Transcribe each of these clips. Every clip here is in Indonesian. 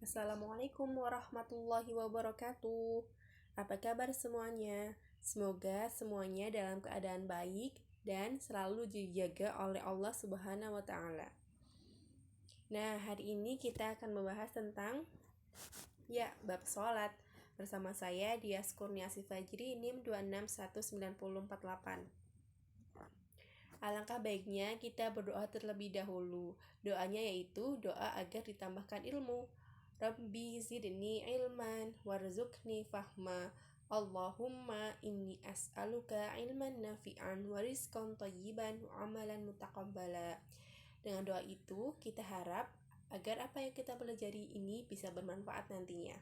Assalamualaikum warahmatullahi wabarakatuh. Apa kabar semuanya? Semoga semuanya dalam keadaan baik dan selalu dijaga oleh Allah Subhanahu wa Ta'ala. Nah, hari ini kita akan membahas tentang bab sholat. Bersama saya Dias Kurniasih Fajri, NIM 2619048. Alangkah baiknya kita berdoa terlebih dahulu. Doanya yaitu doa agar ditambahkan ilmu. Rabbi zidni ilman warzuqni fahma. Allahumma inni as'aluka ilman nafi'an wa rizqan thayyiban wa amalan mutaqabbala. Dengan doa itu kita harap agar apa yang kita pelajari ini bisa bermanfaat nantinya.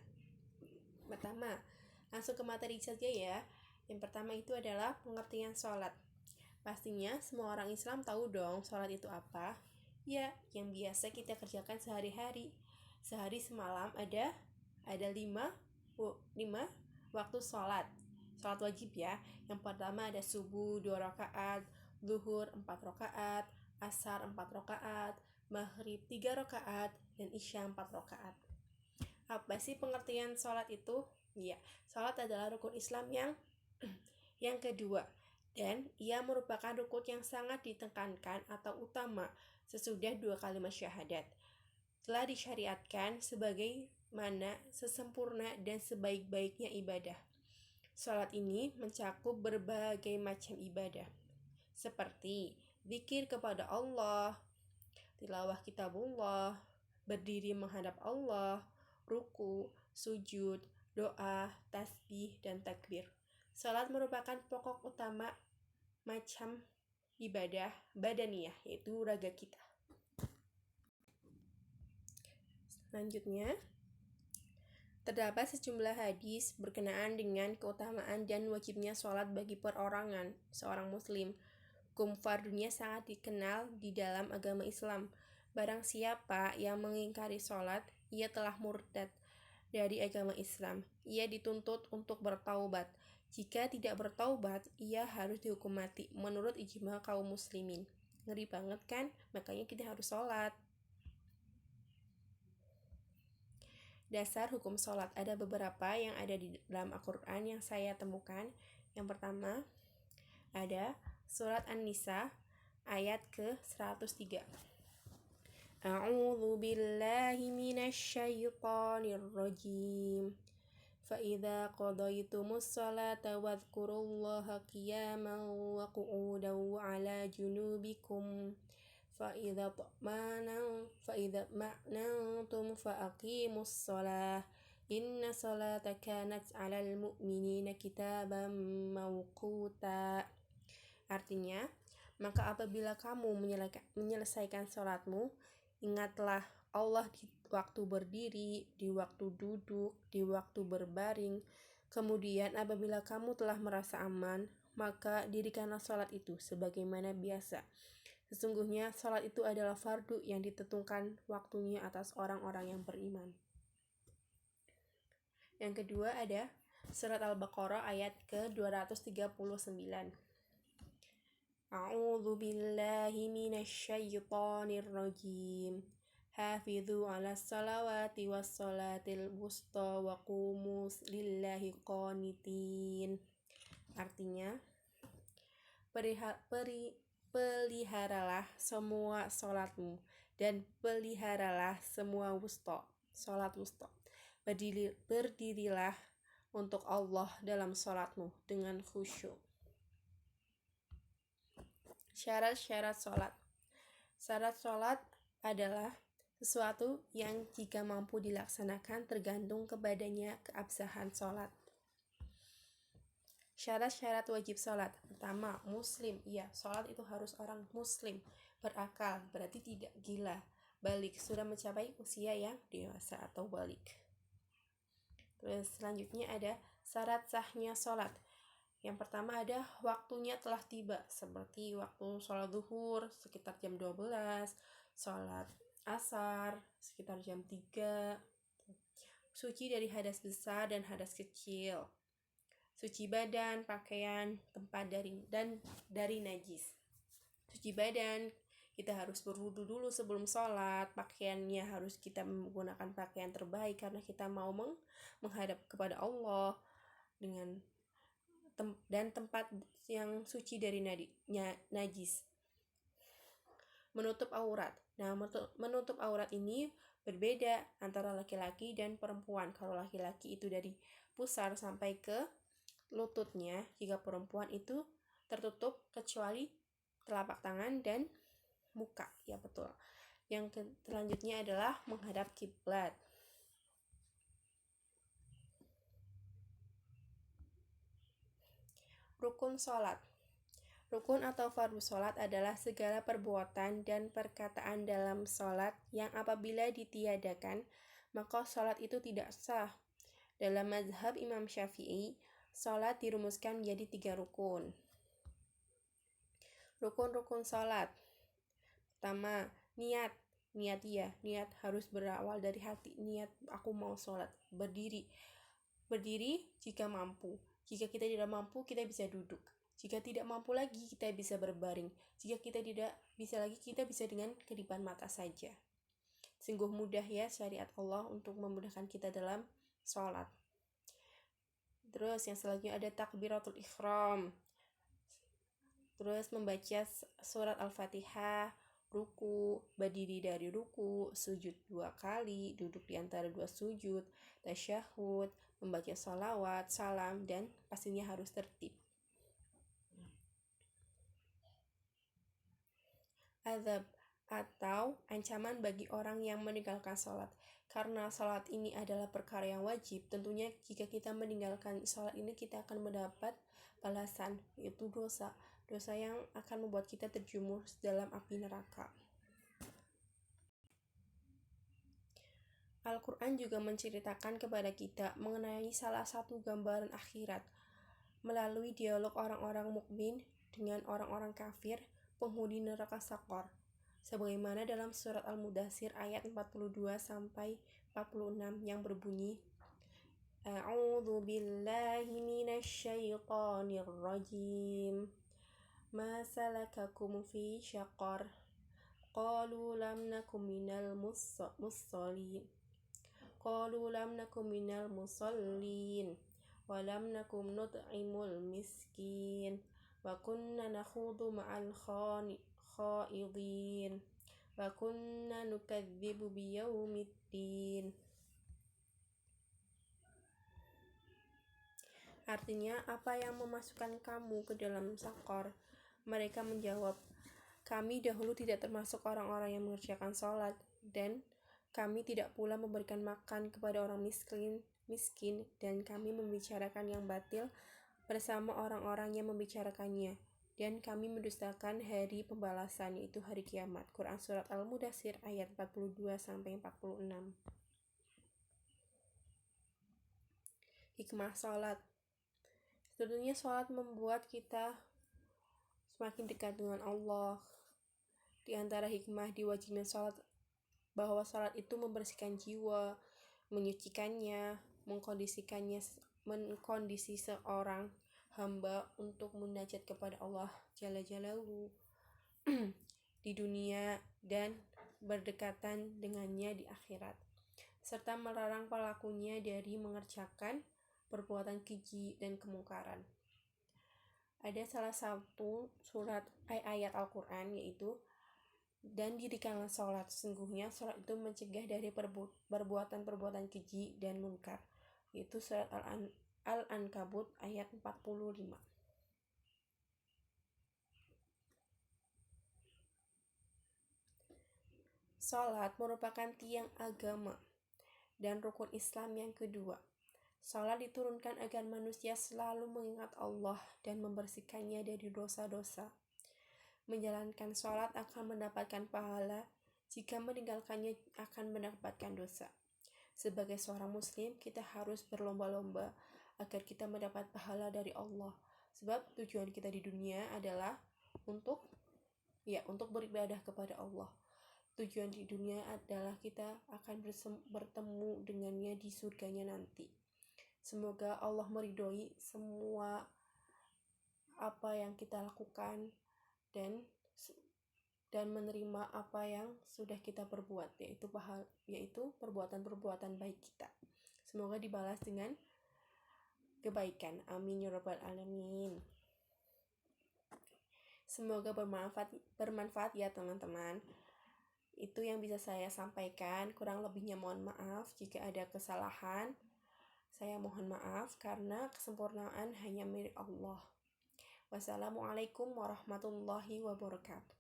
Pertama, langsung ke materi saja ya. Yang pertama itu adalah pengertian sholat. Pastinya semua orang Islam tahu dong sholat itu apa. Ya, yang biasa kita kerjakan sehari-hari. Sehari semalam ada 5 waktu sholat wajib ya. Yang pertama ada subuh 2 rakaat, zuhur 4 rakaat, asar 4 rakaat, maghrib 3 rakaat, dan isya 4 rakaat. Apa sih pengertian sholat itu? Ya, sholat adalah rukun Islam yang kedua, dan ia merupakan rukun yang sangat ditekankan atau utama sesudah 2 kalimat syahadat. Telah disyariatkan sebagaimana sesempurna dan sebaik-baiknya ibadah. Sholat ini mencakup berbagai macam ibadah, seperti zikir kepada Allah, tilawah kitabullah, berdiri menghadap Allah, ruku, sujud, doa, tasbih, dan takbir. Sholat merupakan pokok utama macam ibadah badaniyah, yaitu raga kita. Selanjutnya, terdapat sejumlah hadis berkenaan dengan keutamaan dan wajibnya sholat bagi perorangan seorang muslim. Hukum fardunya sangat dikenal di dalam agama Islam. Barang siapa yang mengingkari sholat, ia telah murtad dari agama Islam. Ia dituntut untuk bertaubat. Jika tidak bertaubat, ia harus dihukum mati menurut ijma kaum muslimin. Ngeri banget kan? Makanya kita harus sholat. Dasar hukum sholat, ada beberapa yang ada di dalam Al-Quran yang saya temukan. Yang pertama, ada surat An-Nisa ayat ke-103. A'udzu billahi minasyaitonir rajim. Fa'idza qadaytumus sholata wadhkurullaha qiyaman wa qu'udan wa 'ala junubikum. Fa'idza ma'nantum fa'aqimus sholah. Inna sholata kanat 'alal mu'minina kitaban mawquta. Artinya, maka apabila kamu menyelesaikan sholatmu, ingatlah Allah di waktu berdiri, di waktu duduk, di waktu berbaring. Kemudian apabila kamu telah merasa aman, maka dirikanlah sholat itu sebagaimana biasa. Sesungguhnya sholat itu adalah fardu yang ditentukan waktunya atas orang-orang yang beriman. Yang kedua ada surat Al-Baqarah ayat ke-239. A'udzu billahi minasyaitonir rajim. Hafidzu 'alas salawati was salatil wusta wa qumu lillahi qanitin. Artinya, peliharalah semua sholatmu dan peliharalah semua sholat wusta. Berdirilah untuk Allah dalam sholatmu dengan khusyuk. Syarat-syarat sholat. Syarat sholat adalah sesuatu yang jika mampu dilaksanakan tergantung kepadanya keabsahan sholat. Syarat-syarat wajib sholat. Pertama, muslim. Iya, sholat itu harus orang muslim, berakal, berarti tidak gila, balik, sudah mencapai usia yang dewasa atau balik. Terus selanjutnya ada syarat sahnya sholat. Yang pertama ada waktunya telah tiba, seperti waktu sholat zuhur sekitar jam 12, sholat asar sekitar jam 3, suci dari hadas besar dan hadas kecil, suci badan, pakaian, tempat dari najis. Suci badan Kita harus berwudu dulu sebelum sholat. Pakaiannya harus kita menggunakan pakaian terbaik karena kita mau menghadap kepada Allah dengan dan tempat yang suci dari najis. Menutup aurat. Nah, menutup aurat ini berbeda antara laki-laki dan perempuan. Kalau laki-laki itu dari pusar sampai ke lututnya, jika perempuan itu tertutup kecuali telapak tangan dan muka. Ya, betul. Yang selanjutnya adalah menghadap kiblat. Rukun sholat. Rukun atau fardu sholat adalah segala perbuatan dan perkataan dalam sholat yang apabila ditiadakan, maka sholat itu tidak sah. Dalam mazhab Imam Syafi'i, sholat dirumuskan menjadi 3 rukun. Rukun-rukun sholat. Pertama, niat. Niat harus berawal dari hati. Niat, aku mau sholat. Berdiri jika mampu. Jika kita tidak mampu, kita bisa duduk. Jika tidak mampu lagi, kita bisa berbaring. Jika kita tidak bisa lagi, kita bisa dengan kedipan mata saja. Sungguh mudah ya syariat Allah untuk memudahkan kita dalam sholat. Terus yang selanjutnya ada takbiratul ihram. Terus membaca surat Al-Fatihah, ruku, berdiri dari ruku, sujud 2 kali, duduk di antara 2 sujud, tasyahud, membaca sholawat, salam, dan pastinya harus tertib. Azab atau ancaman bagi orang yang meninggalkan sholat. Karena sholat ini adalah perkara yang wajib, tentunya jika kita meninggalkan sholat ini kita akan mendapat balasan, yaitu dosa yang akan membuat kita terjerumus dalam api neraka. Al-Quran juga menceritakan kepada kita mengenai salah satu gambaran akhirat melalui dialog orang-orang mukmin dengan orang-orang kafir penghuni neraka Sakor, sebagaimana dalam surat Al-Mudaththir ayat 42 sampai 46 yang berbunyi, A'udzu billahi minasyaitonir rajim. Ma salakakum fi syaqar? Qalu lam nakum minal musallin. Qalu lam nakum minal musallin wa lam nakum nut'imul miskin wa kunna nakhudu ma'al khaidin wa kunna nukadzibu biyaumiddin. Artinya, apa yang memasukkan kamu ke dalam Sakor? Mereka menjawab, kami dahulu tidak termasuk orang-orang yang mengerjakan sholat, dan kami tidak pula memberikan makan kepada orang miskin, dan kami membicarakan yang batil bersama orang-orang yang membicarakannya, dan kami mendustakan hari pembalasan, yaitu hari kiamat. Quran Surat Al-Mudaththir ayat 42-46. Hikmah sholat. Tentunya sholat membuat kita semakin dekat dengan Allah. Di antara hikmah diwajibnya sholat, bahwa sholat itu membersihkan jiwa, menyucikannya, mengkondisi seorang hamba untuk munajat kepada Allah Jalla Jalaluhu di dunia dan berdekatan dengannya di akhirat, serta melarang pelakunya dari mengerjakan perbuatan keji dan kemungkaran. Ada salah satu ayat Al-Quran, yaitu, dan dirikanlah sholat, sesungguhnya sholat itu mencegah dari perbuatan-perbuatan keji dan munkar, yaitu surat Al-Ankabut ayat 45. Sholat merupakan tiang agama dan rukun Islam yang kedua. Sholat diturunkan agar manusia selalu mengingat Allah dan membersihkannya dari dosa-dosa. Menjalankan sholat akan mendapatkan pahala, jika meninggalkannya akan mendapatkan dosa. Sebagai seorang muslim, kita harus berlomba-lomba agar kita mendapat pahala dari Allah. Sebab tujuan kita di dunia adalah untuk beribadah kepada Allah. Tujuan di dunia adalah kita akan bertemu dengannya di surganya nanti. Semoga Allah meridhoi semua apa yang kita lakukan dan dan menerima apa yang sudah kita perbuat, yaitu perbuatan-perbuatan baik kita. Semoga dibalas dengan kebaikan. Amin ya rabbal alamin. Semoga bermanfaat ya teman-teman. Itu yang bisa saya sampaikan. Kurang lebihnya mohon maaf jika ada kesalahan. Saya mohon maaf karena kesempurnaan hanya milik Allah. Wassalamualaikum warahmatullahi wabarakatuh.